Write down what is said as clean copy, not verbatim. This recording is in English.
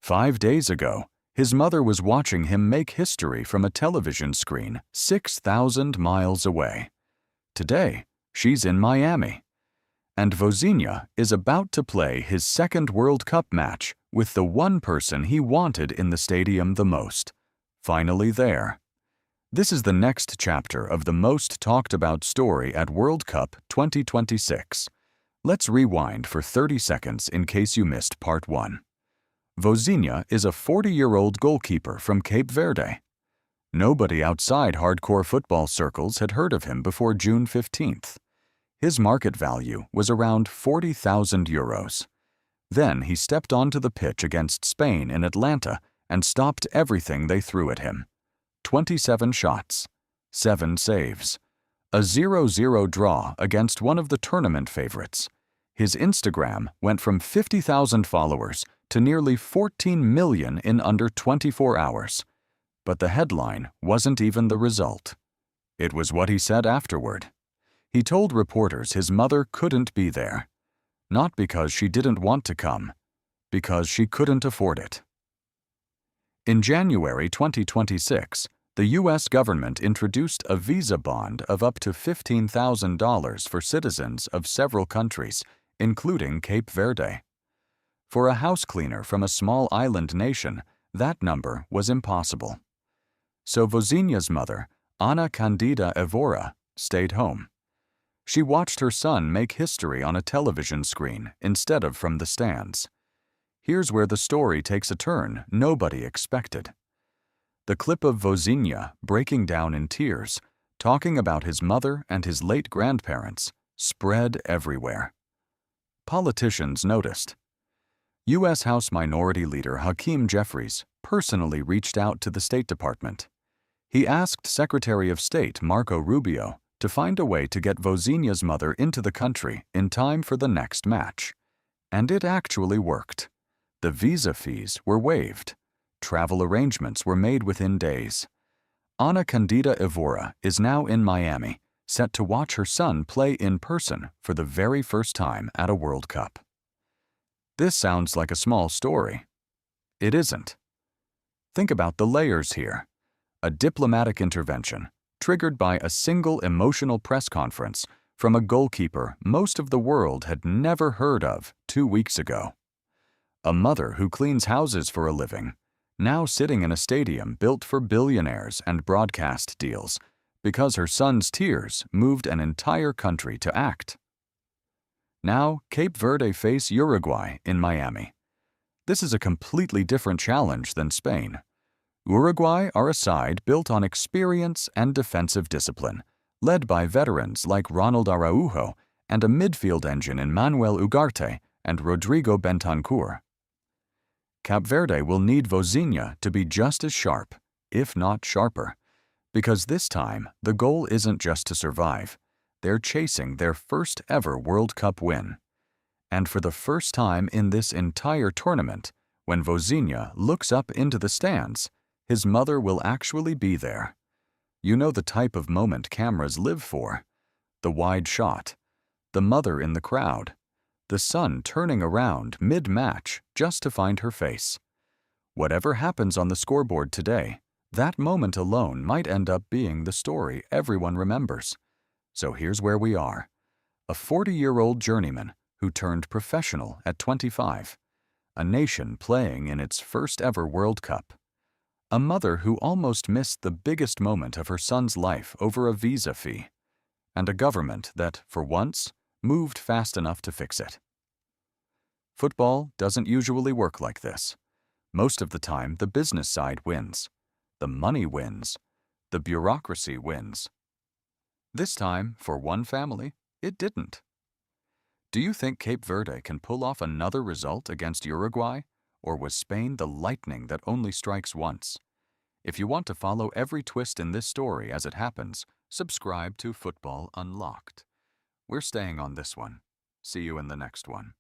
5 days ago, his mother was watching him make history from a television screen 6,000 miles away. Today, she's in Miami. And Vozinha is about to play his second World Cup match with the one person he wanted in the stadium the most. Finally there. This is the next chapter of the most talked about story at World Cup 2026. Let's rewind for 30 seconds in case you missed part 1. Vozinha is a 40-year-old goalkeeper from Cape Verde. Nobody outside hardcore football circles had heard of him before June 15th. His market value was around €40,000. Then he stepped onto the pitch against Spain in Atlanta and stopped everything they threw at him. 27 shots, 7 saves, a 0-0 draw against one of the tournament favorites. His Instagram went from 50,000 followers to nearly 14 million in under 24 hours. But the headline wasn't even the result. It was what he said afterward. He told reporters his mother couldn't be there. Not because she didn't want to come, because she couldn't afford it. In January 2026, the U.S. government introduced a visa bond of up to $15,000 for citizens of several countries, including Cape Verde. For a house cleaner from a small island nation, that number was impossible. So Vozinha's mother, Ana Candida Evora, stayed home. She watched her son make history on a television screen instead of from the stands. Here's where the story takes a turn nobody expected. The clip of Vozinha breaking down in tears, talking about his mother and his late grandparents, spread everywhere. Politicians noticed. U.S. House Minority Leader Hakeem Jeffries personally reached out to the State Department. He asked Secretary of State Marco Rubio to find a way to get Vozinha's mother into the country in time for the next match. And it actually worked. The visa fees were waived. Travel arrangements were made within days. Ana Candida Evora is now in Miami, set to watch her son play in person for the very first time at a World Cup. This sounds like a small story. It isn't. Think about the layers here. A diplomatic intervention, triggered by a single emotional press conference from a goalkeeper most of the world had never heard of 2 weeks ago. A mother who cleans houses for a living, now sitting in a stadium built for billionaires and broadcast deals because her son's tears moved an entire country to act. Now, Cape Verde face Uruguay in Miami. This is a completely different challenge than Spain. Uruguay are a side built on experience and defensive discipline, led by veterans like Ronald Araujo and a midfield engine in Manuel Ugarte and Rodrigo Bentancur. Cape Verde will need Vozinha to be just as sharp, if not sharper, because this time the goal isn't just to survive. They're chasing their first ever World Cup win. And for the first time in this entire tournament, when Vozinha looks up into the stands, his mother will actually be there. You know the type of moment cameras live for. The wide shot, the mother in the crowd, the son turning around mid-match just to find her face. Whatever happens on the scoreboard today, that moment alone might end up being the story everyone remembers. So here's where we are. A 40-year-old journeyman who turned professional at 25. A nation playing in its first ever World Cup. A mother who almost missed the biggest moment of her son's life over a visa fee. And a government that, for once, moved fast enough to fix it. Football doesn't usually work like this. Most of the time, the business side wins. The money wins. The bureaucracy wins. This time, for one family, it didn't. Do you think Cape Verde can pull off another result against Uruguay? Or was Spain the lightning that only strikes once? If you want to follow every twist in this story as it happens, subscribe to Football Unlocked. We're staying on this one. See you in the next one.